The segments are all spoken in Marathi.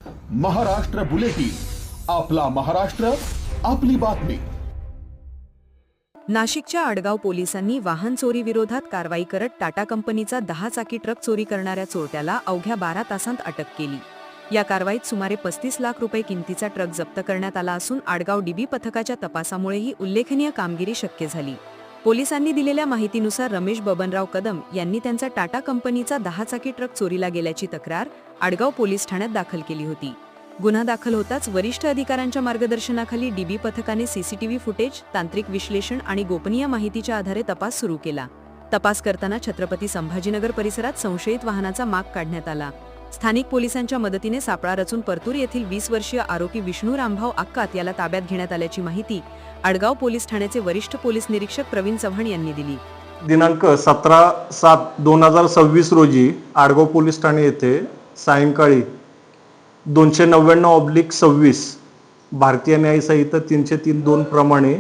महाराष्ट्र बुलेटिन, आपला महाराष्ट्र, आपली बातमी। नाशिकच्या आडगाव पोलिसांनी वाहन चोरी विरोधात कारवाई करत टाटा कंपनीचा 10 चाकी ट्रक चोरी करणाऱ्या चोरट्याला अवघ्या 12 तासांत अटक केली। या कारवाईत सुमारे 35 लाख रुपये किमतीचा ट्रक जप्त करण्यात आला असून आडगाव डीबी पथकाच्या तपासामुळे ही उल्लेखनीय कामगिरी शक्य झाली। पोलिसांनी दिलेल्या माहितीनुसार रमेश बबनराव कदम यांनी त्यांचा टाटा कंपनीचा 10 चाकी ट्रक चोरीला गेल्याची तक्रार आडगाव पोलीस ठाण्यात दाखल केली होती। गुन्हा दाखल होताच वरिष्ठ अधिकाऱ्यांच्या मार्गदर्शनाखाली डीबी पथकाने सीसीटीव्ही फुटेज, तांत्रिक विश्लेषण आणि गोपनीय माहितीच्या आधारे तपास सुरू केला। तपास करताना छत्रपती संभाजीनगर परिसरात संशयित वाहनाचा माग काढण्यात आला। स्थानिक पोलिसांच्या मदतीने सापळा रचून परतूर येथील 20 वर्षीय आरोपी विष्णू रामभाऊ अक्कात याला ताब्यात घेण्यात आल्याची माहिती आडगाव पोलीस ठाण्याचे वरिष्ठ पोलीस निरीक्षक प्रवीण चव्हाण यांनी दिली। दिनांक 17/7/2026 रोजी आडगाव पोलीस ठाणे येथे सायंकाळी 299/26 भारतीय न्याय संहिता 303(2) प्रमाणे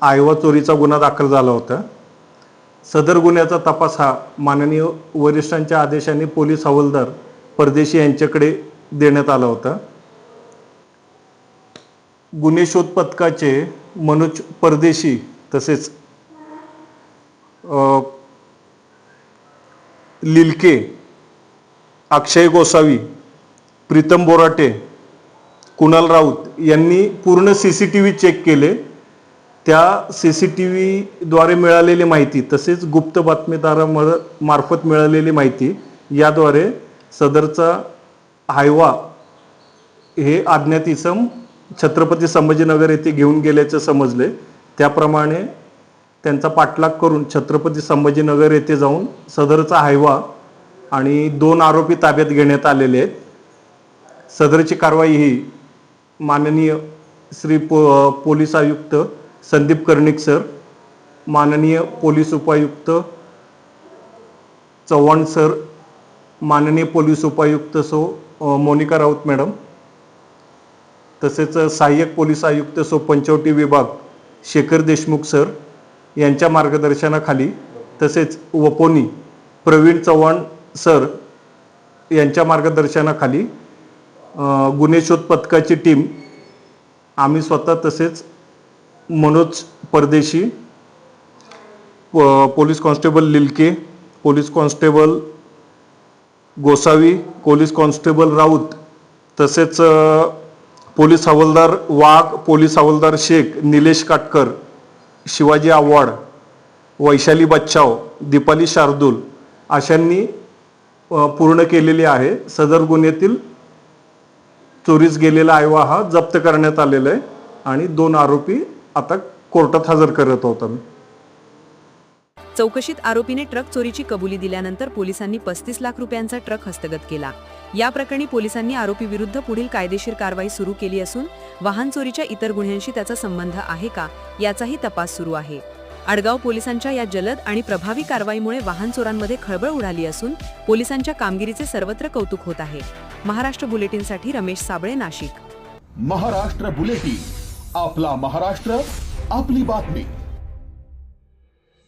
आयवा चोरीचा गुन्हा दाखल झाला होता। सदर गुन्ह्याचा तपास हा माननीय वरिष्ठांच्या आदेशाने पोलीस हवालदार परदेशी यांच्याकडे देण्यात आला होता। गुन्हे शोध पथकाचे मनोज परदेशी तसेच लिलके, अक्षय गोसावी, प्रीतम बोराटे, कुणाल राऊत यांनी पूर्ण सीसीटीव्ही चेक केले। त्या सीसीटीव्ही द्वारे मिळालेली माहिती तसेच गुप्त बातमीदारामार्फत मिळालेली माहिती याद्वारे सदरचा हायवा हे अज्ञात इसम छत्रपती संभाजीनगर येथे घेऊन गेल्याचे समजले। त्याप्रमाणे त्यांचा पाठलाग करून छत्रपती संभाजीनगर येथे जाऊन सदरचा हायवा आणि 2 आरोपी ताब्यात घेण्यात आलेले आहेत। सदरची कारवाई ही माननीय श्री पोलीस आयुक्त संदीप कर्णिक सर, माननीय पोलीस उपायुक्त चव्हाण सर, माननीय पोलीस उपायुक्त मोनिका राऊत मॅडम, तसेच सहाय्यक पोलीस आयुक्त पंचवटी विभाग शेखर देशमुख सर यांच्या मार्गदर्शनाखाली, तसेच वपोनी प्रवीण चव्हाण सर यांच्या मार्गदर्शनाखाली गुन्हे शोध पथकाची टीम, आम्ही स्वतः तसेच मनोज परदेशी, police constable Lilke, police constable Gosavi, police constable Raut, तसेच पोलीस हवालदार वाघ, पोलीस हवालदार शेख, निलेश काटकर, शिवाजी आव्हाड, वैशाली बच्चाव, दीपाली शार्दूल अशांनी पूर्ण केलेली आहे। सदर गुन्ह्यातील चोरीस गेलेला आयवा हा जप्त करण्यात आलेला आहे आणि 2 आरोपी आता कोर्टात हजर करत आहोत आम्ही। चौकशीत आरोपीने ट्रक चोरीची कबुली दिल्यानंतर पोलिसांनी 35 लाख रुपयांचा ट्रक हस्तगत केला। या प्रकरणी पोलिसांनी आरोपी विरुद्ध पुढील कायदेशीर कारवाई सुरू केली असून वाहन चोरीच्या इतर गुन्ह्यांशी त्याचा संबंध आहे का याचाही तपास सुरू आहे। आडगाव पोलिसांच्या या जलद आणि प्रभावी कारवाईमुळे वाहन चोरांमध्ये खळबळ उडाली असून पोलिसांच्या कामगिरीचे सर्वत्र कौतुक होत आहे। महाराष्ट्र बुलेटिनसाठी रमेश साबळे, नाशिक। महाराष्ट्र बुलेटिन, आपला महाराष्ट्र, आपली बातमी।